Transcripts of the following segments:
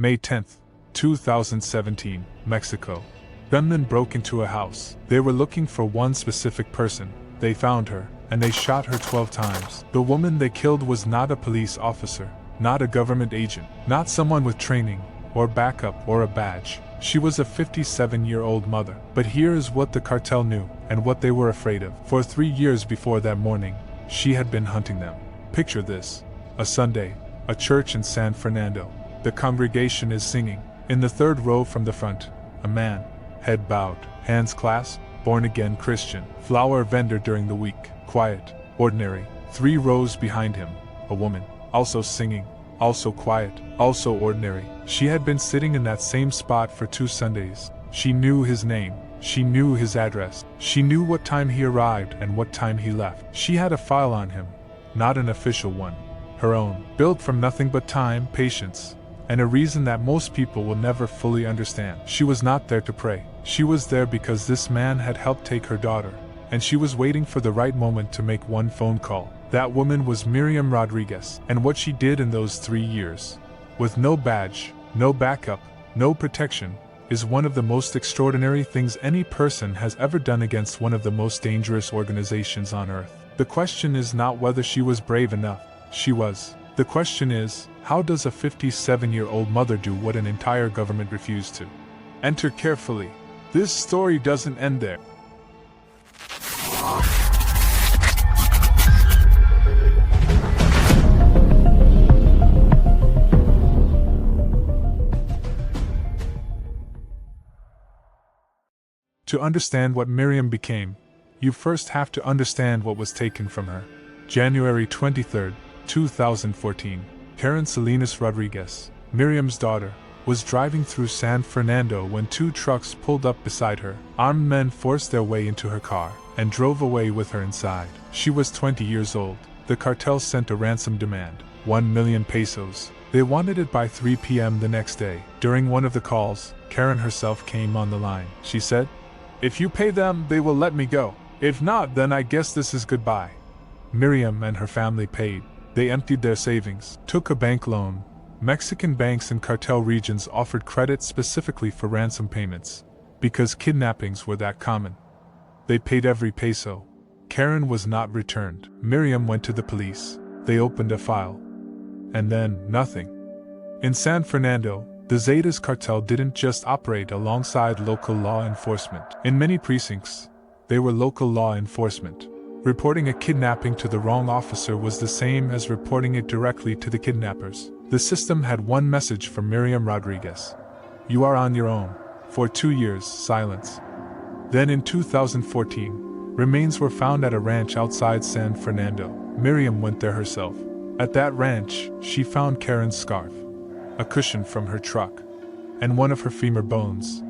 May 10, 2017, Mexico. Gunmen broke into a house. They were looking for one specific person. They found her, and they shot her 12 times. The woman they killed was not a police officer, not a government agent, not someone with training, or backup, or a badge. She was a 57-year-old mother. But here is what the cartel knew, and what they were afraid of. For 3 years before that morning, she had been hunting them. Picture this. A Sunday, a church in San Fernando. The congregation is singing. In the third row from the front, a man, head bowed, hands clasped, born-again Christian, flower vendor during the week, quiet, ordinary. 3 rows behind him, a woman, also singing, also quiet, also ordinary. She had been sitting in that same spot for 2 Sundays. She knew his name. She knew his address. She knew what time he arrived and what time he left. She had a file on him, not an official one. Her own, built from nothing but time, patience, and a reason that most people will never fully understand. She was not there to pray. She was there because this man had helped take her daughter, and she was waiting for the right moment to make one phone call. That woman was Miriam Rodríguez, and what she did in those 3 years, with no badge, no backup, no protection, is one of the most extraordinary things any person has ever done against one of the most dangerous organizations on earth. The question is not whether she was brave enough. She was. The question is, how does a 57-year-old mother do what an entire government refused to? Enter carefully. This story doesn't end there. To understand what Miriam became, you first have to understand what was taken from her. January 23, 2014, Karen Salinas Rodríguez, Miriam's daughter, was driving through San Fernando when 2 trucks pulled up beside her. Armed men forced their way into her car and drove away with her inside. She was 20 years old. The cartel sent a ransom demand, 1 million pesos. They wanted it by 3 p.m. the next day. During one of the calls, Karen herself came on the line. She said, "If you pay them, they will let me go. If not, then I guess this is goodbye." Miriam and her family paid. They emptied their savings, took a bank loan. Mexican banks in cartel regions offered credit specifically for ransom payments, because kidnappings were that common. They paid every peso. Karen was not returned. Miriam went to the police. They opened a file. And then, nothing. In San Fernando, the Zetas cartel didn't just operate alongside local law enforcement. In many precincts, they were local law enforcement. Reporting a kidnapping to the wrong officer was the same as reporting it directly to the kidnappers. The system had one message from Miriam Rodríguez: "You are on your own." For 2 years, silence. Then in 2014, remains were found at a ranch outside San Fernando. Miriam went there herself. At that ranch, she found Karen's scarf, a cushion from her truck, and one of her femur bones.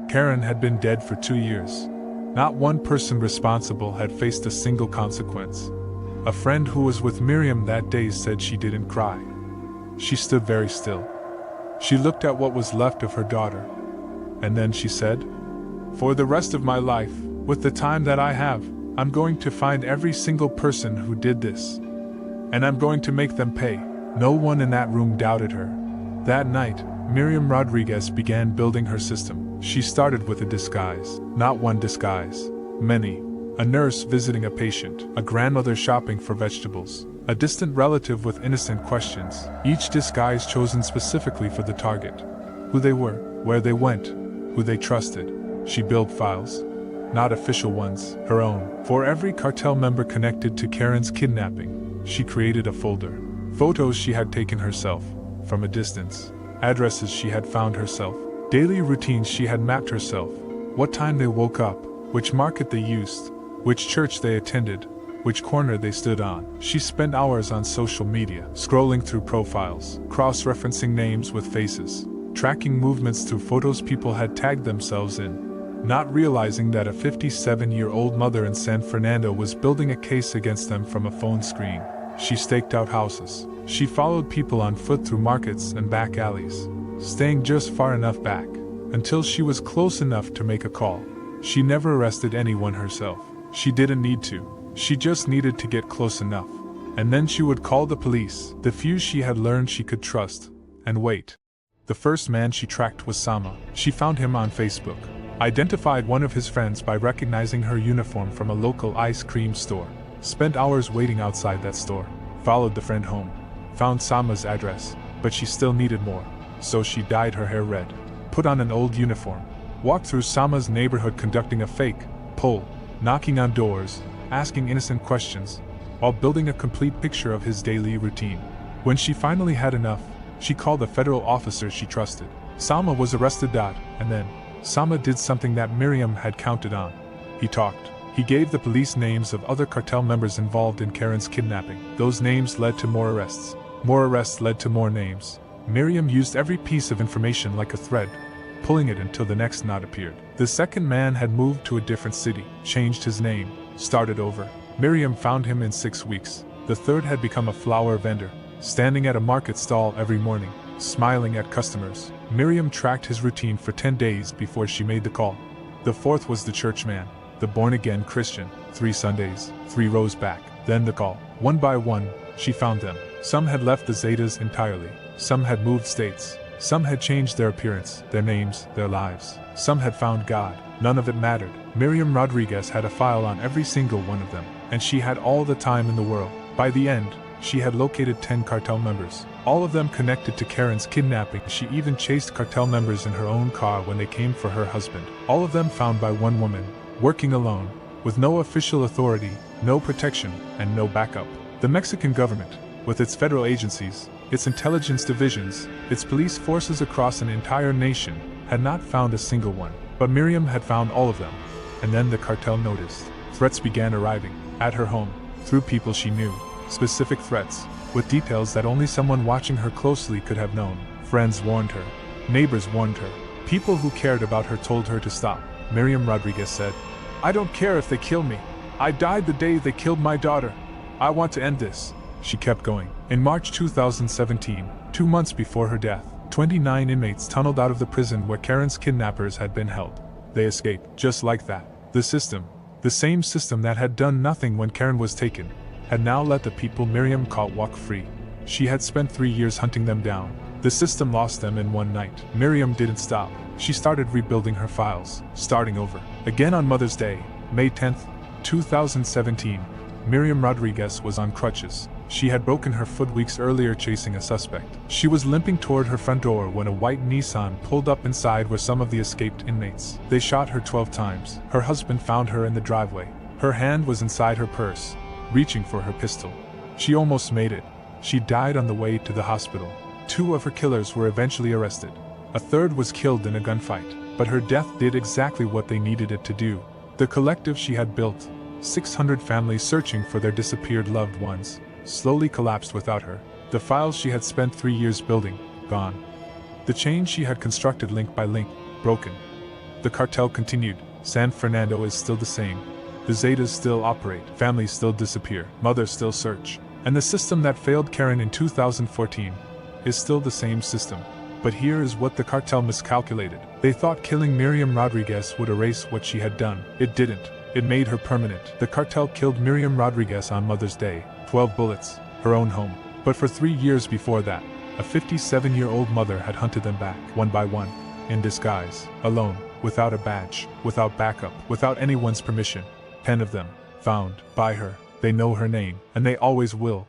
Karen had been dead for 2 years. Not one person responsible had faced a single consequence. A friend who was with Miriam that day said she didn't cry. She stood very still. She looked at what was left of her daughter. And then she said, "For the rest of my life, with the time that I have, I'm going to find every single person who did this. And I'm going to make them pay." No one in that room doubted her. That night, Miriam Rodríguez began building her system. She started with a disguise. Not one disguise. Many. A nurse visiting a patient, a grandmother shopping for vegetables, a distant relative with innocent questions, each disguise chosen specifically for the target. Who they were, where they went, who they trusted. She built files. Not official ones, her own. For every cartel member connected to Karen's kidnapping, she created a folder. Photos she had taken herself, from a distance. Addresses she had found herself. Daily routines she had mapped herself. What time they woke up, which market they used, which church they attended, which corner they stood on. She spent hours on social media, scrolling through profiles, cross-referencing names with faces, tracking movements through photos people had tagged themselves in, not realizing that a 57-year-old mother in San Fernando was building a case against them from a phone screen. She staked out houses. She followed people on foot through markets and back alleys, staying just far enough back, until she was close enough to make a call. She never arrested anyone herself. She didn't need to. She just needed to get close enough. And then she would call the police, the few she had learned she could trust, and wait. The first man she tracked was Sama. She found him on Facebook, identified one of his friends by recognizing her uniform from a local ice cream store, spent hours waiting outside that store, followed the friend home, found Sama's address, but she still needed more, so she dyed her hair red, put on an old uniform, walked through Sama's neighborhood conducting a fake poll, knocking on doors, asking innocent questions, while building a complete picture of his daily routine. When she finally had enough, she called a federal officer she trusted. Sama was arrested. And then, Sama did something that Miriam had counted on. He talked. He gave the police names of other cartel members involved in Karen's kidnapping. Those names led to more arrests. More arrests led to more names. Miriam used every piece of information like a thread, pulling it until the next knot appeared. The second man had moved to a different city, changed his name, started over. Miriam found him in 6 weeks. The third had become a flower vendor, standing at a market stall every morning, smiling at customers. Miriam tracked his routine for 10 days before she made the call. The fourth was the churchman, the born-again Christian. 3 Sundays, 3 rows back. Then the call. One by one, she found them. Some had left the Zetas entirely. Some had moved states. Some had changed their appearance, their names, their lives. Some had found God. None of it mattered. Miriam Rodríguez had a file on every single one of them, and she had all the time in the world. By the end, she had located 10 cartel members, all of them connected to Karen's kidnapping. She even chased cartel members in her own car when they came for her husband. All of them found by one woman, working alone, with no official authority, no protection, and no backup. The Mexican government, with its federal agencies, its intelligence divisions, its police forces across an entire nation, had not found a single one. But Miriam had found all of them. And then the cartel noticed. Threats began arriving, at her home, through people she knew. Specific threats, with details that only someone watching her closely could have known. Friends warned her. Neighbors warned her. People who cared about her told her to stop. Miriam Rodríguez said, "I don't care if they kill me. I died the day they killed my daughter. I want to end this." She kept going. In March 2017, 2 months before her death, 29 inmates tunneled out of the prison where Karen's kidnappers had been held. They escaped, just like that. The system, the same system that had done nothing when Karen was taken, had now let the people Miriam caught walk free. She had spent 3 years hunting them down. The system lost them in one night. Miriam didn't stop. She started rebuilding her files, starting over. Again on Mother's Day, May 10, 2017, Miriam Rodríguez was on crutches. She had broken her foot weeks earlier chasing a suspect. She was limping toward her front door when a white Nissan pulled up inside where some of the escaped inmates. They shot her 12 times. Her husband found her in the driveway. Her hand was inside her purse, reaching for her pistol. She almost made it. She died on the way to the hospital. 2 of her killers were eventually arrested. A third was killed in a gunfight, but her death did exactly what they needed it to do. The collective she had built, 600 families searching for their disappeared loved ones, slowly collapsed without her. The files she had spent 3 years building, gone. The chain she had constructed link by link, broken. The cartel continued. San Fernando is still the same. The Zetas still operate. Families still disappear. Mothers still search. And the system that failed Karen in 2014 is still the same system. But here is what the cartel miscalculated. They thought killing Miriam Rodríguez would erase what she had done. It didn't. It made her permanent. The cartel killed Miriam Rodríguez on Mother's Day. 12 bullets, her own home. But for 3 years before that, a 57-year-old mother had hunted them back, one by one, in disguise, alone, without a badge, without backup, without anyone's permission. 10 of them, found by her. They know her name, and they always will.